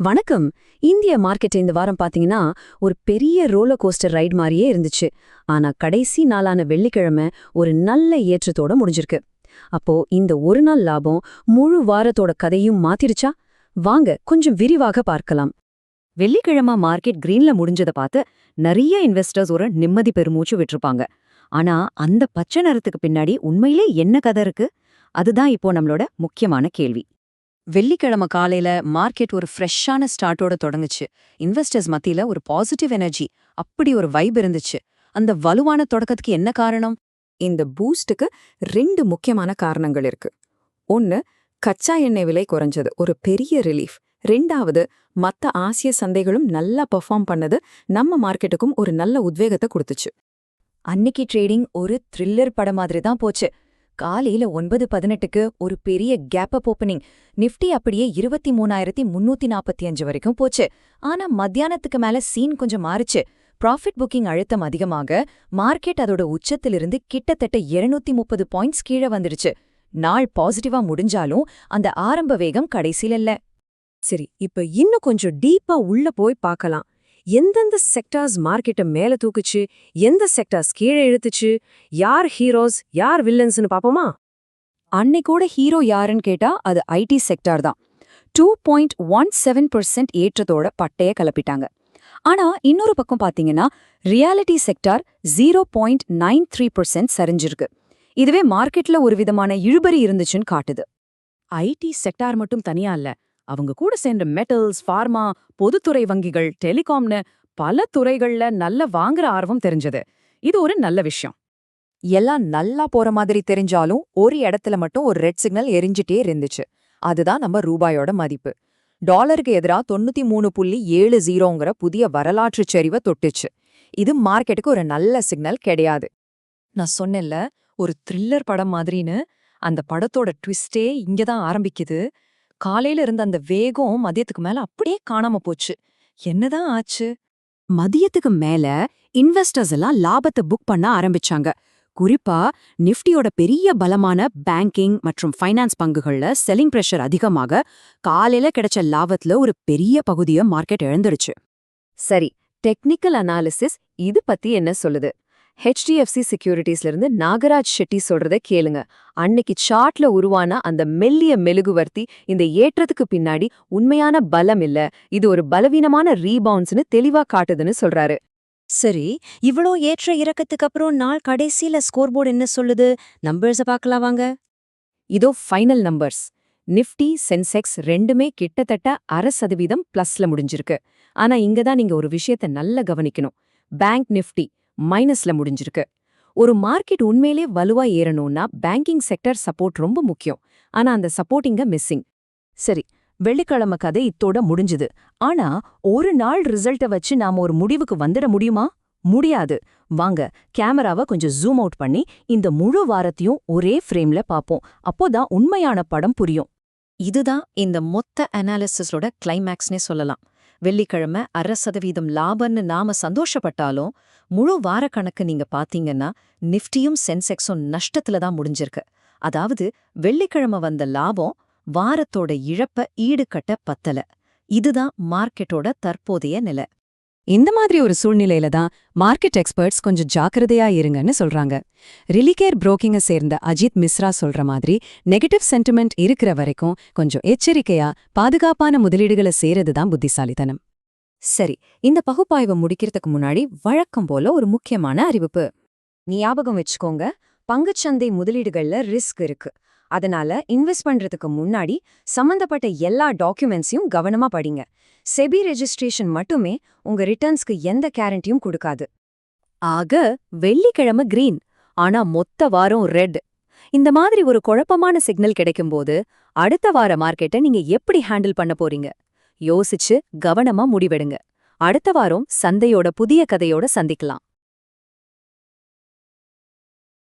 வணக்கம். இந்திய மார்க்கெட் இந்த வாரம் பாத்தீங்கன்னா ஒரு பெரிய ரோலர் கோஸ்டர் ரைடு மாதிரியே இருந்துச்சு. ஆனா கடைசி நாளான வெள்ளிக்கிழமை ஒரு நல்ல ஏற்றத்தோட முடிஞ்சிருக்கு. அப்போ இந்த ஒரு நாள் லாபம் முழு வாரத்தோட கதையும் மாத்திருச்சா? வாங்க கொஞ்சம் விரிவாக பார்க்கலாம். வெள்ளிக்கிழமை மார்க்கெட் கிரீன்ல முடிஞ்சத பார்த்து நிறைய இன்வெஸ்டர்ஸ் ஒரு நிம்மதி பெருமூச்சு விட்டுருப்பாங்க. ஆனா அந்த பச்சை நிறத்துக்கு பின்னாடி உண்மையிலே என்ன கதை இருக்கு? அதுதான் இப்போ நம்மளோட முக்கியமான கேள்வி. வெள்ளிக்கிழமை காலையில மார்க்கெட் ஒரு ஃப்ரெஷ்ஷான ஸ்டார்ட்டோட தொடங்குச்சு. இன்வெஸ்டர்ஸ் மத்தியில ஒரு பாசிட்டிவ் எனர்ஜி, அப்படி ஒரு வைப் இருந்துச்சு. அந்த வலுவான தொடக்கத்துக்கு என்ன காரணம்? இந்த பூஸ்டுக்கு ரெண்டு முக்கியமான காரணங்கள் இருக்கு. ஒன்னு, கச்சா எண்ணெய் விலை குறைஞ்சது ஒரு பெரிய ரிலீஃப். ரெண்டாவது, மத்த ஆசிய சந்தைகளும் நல்லா பெர்ஃபார்ம் பண்ணது நம்ம மார்க்கெட்டுக்கும் ஒரு நல்ல உத்வேகத்தை கொடுத்துச்சு. அன்னிக்கு ட்ரேடிங் ஒரு த்ரில்லர் படம் மாதிரி தான் போச்சு. காலையில 9:18க்கு ஒரு பெரிய கேப் அப் ஓப்பனிங். நிஃப்டி அப்படியே 23,345 வரைக்கும் போச்சு. ஆனா மத்தியானத்துக்கு மேல சீன் கொஞ்சம் மாறுச்சு. ப்ராஃபிட் புக்கிங் அழுத்தம் அதிகமாக மார்க்கெட் அதோட உச்சத்திலிருந்து கிட்டத்தட்ட 230 பாயிண்ட்ஸ் கீழே வந்துடுச்சு. நாள் பாசிட்டிவா முடிஞ்சாலும் அந்த ஆரம்ப வேகம் கடைசியில இல்ல. சரி, இப்ப இன்னும் கொஞ்சம் டீப்பா உள்ள போய் பார்க்கலாம். எந்தெந்த செக்டார்ஸ் மார்க்கெட்டை மேல தூக்குச்சு, எந்த செக்டார்ஸ் கீழே இழுத்துச்சு, யார் ஹீரோஸ் யார் வில்லன்ஸ்னு பாப்போமா? அன்னைக்கூட ஹீரோ யாருன்னு கேட்டா அது ஐடி செக்டார் தான். 2.17% ஏற்றத்தோட பட்டைய கலப்பிட்டாங்க. ஆனா இன்னொரு பக்கம் பாத்தீங்கன்னா ரியாலிட்டி செக்டார் 0.93% சரிஞ்சிருக்கு. இதுவே மார்க்கெட்ல ஒரு விதமான இழுபறி இருந்துச்சுன்னு காட்டுது. ஐடி செக்டார் மட்டும் தனியா இல்ல, அவங்க கூட சேர்ந்த மெட்டல்ஸ், ஃபார்மா, பொதுத்துறை வங்கிகள், டெலிகாம்னு பல துறைகள்ல நல்ல வாங்குற ஆர்வம் தெரிஞ்சது. இது ஒரு நல்ல விஷயம். எல்லாம் நல்லா போற மாதிரி தெரிஞ்சாலும் ஒரு இடத்துல மட்டும் ஒரு ரெட் சிக்னல் எரிஞ்சிட்டே இருந்துச்சு. அதுதான் நம்ம ரூபாயோட மதிப்பு. டாலருக்கு எதிரா 93.70ங்கிற புதிய வரலாற்று சரிவை தொட்டுச்சு. இது மார்க்கெட்டுக்கு ஒரு நல்ல சிக்னல் கிடையாது. நான் சொன்னேன்ல, ஒரு த்ரில்லர் படம் மாதிரின்னு. அந்த படத்தோட ட்விஸ்டே இங்கதான் ஆரம்பிக்குது. காலையில இருந்த அந்த வேகம் மதியத்துக்கு மேல அப்படியே காணாம போச்சு. என்னதான் ஆச்சு? மதியத்துக்கு மேல இன்வெஸ்டர்ஸ் எல்லாம் லாபத்தை புக் பண்ண ஆரம்பிச்சாங்க. குறிப்பா நிஃப்டியோட பெரிய பலமான பேங்கிங் மற்றும் ஃபைனான்ஸ் பங்குகள்ல செல்லிங் பிரஷர் அதிகமாக காலையில கிடைச்ச லாபத்துல ஒரு பெரிய பகுதியை மார்க்கெட் இழந்துடுச்சு. சரி, டெக்னிக்கல் அனாலிசிஸ் இது பத்தி என்ன சொல்லுது? HDFC செக்யூரிட்டிஸ்ல இருந்து நாகராஜ் ஷெட்டி சொல்றத கேளுங்க. அன்னைக்கு சார்ட்ல உருவான அந்த மெல்லிய மெழுகுவர்த்தி இந்த ஏற்றத்துக்கு பின்னாடி உண்மையான பலம் இல்ல, இது ஒரு பலவீனமான ரீபவுன்ஸ்னு தெளிவா காட்டுதுன்னு சொல்றாரு. சரி, இவ்வளோ ஏற்ற இறக்கத்துக்கு அப்புறம் நாள் கடைசியில ஸ்கோர் போர்டு என்ன சொல்லுது? நம்பர்ஸ பார்க்கலாம் வாங்க. இதோ ஃபைனல் நம்பர்ஸ். நிஃப்டி, சென்செக்ஸ் ரெண்டுமே கிட்டத்தட்ட 0.5% பிளஸ்ல முடிஞ்சிருக்கு. ஆனா இங்கதான் நீங்க ஒரு விஷயத்த நல்லா கவனிக்கணும். பேங்க் நிஃப்டி மைனஸ்ல முடிஞ்சிருக்கு. ஒரு மார்க்கெட் உண்மையிலே வலுவா ஏறணும்னா பேங்கிங் செக்டர் சப்போர்ட் ரொம்ப முக்கியம். ஆனா அந்த சப்போர்ட் இங்க மிஸ்ஸிங். சரி, வெள்ளிக்கிழமை கதை இத்தோட முடிஞ்சுது. ஆனா ஒரு நாள் ரிசல்ட்டை வச்சு நாம ஒரு முடிவுக்கு வந்துட முடியுமா? முடியாது. வாங்க கேமராவை கொஞ்சம் ஜூம் அவுட் பண்ணி இந்த முழு வாரத்தையும் ஒரே ஃப்ரேம்ல பாப்போம். அப்போதான் உண்மையான படம் புரியும். இதுதான் இந்த மொத்த அனாலிசிஸோட கிளைமேக்ஸ்னே சொல்லலாம். வெள்ளிக்கிழமை 0.5% லாபம்னு நாம சந்தோஷப்பட்டாலும் முழு வார கணக்கு நீங்க பாத்தீங்கன்னா நிஃப்டியும் சென்செக்ஸும் நஷ்டத்துல தான் முடிஞ்சிருக்கு. அதாவது வெள்ளிக்கிழமை வந்த லாபம் வாரத்தோட இழப்ப ஈடுகட்ட பத்தல. இதுதான் மார்க்கெட்டோட தற்போதைய நிலை. இந்த மாதிரி ஒரு சூழ்நிலையில தான் மார்க்கெட் எக்ஸ்பர்ட்ஸ் கொஞ்சம் ஜாக்கிரதையா இருங்கன்னு சொல்றாங்க. ரிலிகேர் புரோக்கிங்க சேர்ந்த அஜித் மிஸ்ரா சொல்ற மாதிரி நெகட்டிவ் சென்டிமெண்ட் இருக்கிற வரைக்கும் கொஞ்சம் எச்சரிக்கையா பாதுகாப்பான முதலீடுகளை செய்யறதுதான் புத்திசாலித்தனம். சரி, இந்த பகுப்பாய்வை முடிக்கிறதுக்கு முன்னாடி வழக்கம் போல ஒரு முக்கியமான அறிவிப்பு. ஞாபகம் வச்சுக்கோங்க, பங்குச்சந்தை முதலீடுகள்ல ரிஸ்க் இருக்கு. அதனால இன்வெஸ்ட் பண்றதுக்கு முன்னாடி சம்பந்தப்பட்ட எல்லா டாக்குமெண்ட்ஸையும் கவனமா படிங்க. செபி ரெஜிஸ்ட்ரேஷன் மட்டுமே உங்க ரிட்டர்ன்ஸ்க்கு எந்த கேரண்டியும் கொடுக்காது. ஆக வெள்ளிக்கிழமை கிரீன், ஆனா மொத்த வாரம் ரெட். இந்த மாதிரி ஒரு குழப்பமான சிக்னல் கிடைக்கும்போது அடுத்த வார மார்க்கெட்டை நீங்க எப்படி ஹேண்டில் பண்ண போறீங்க? யோசிச்சு கவனமா முடிவெடுங்க. அடுத்த வாரம் சந்தையோட புதிய கதையோட சந்திக்கலாம்.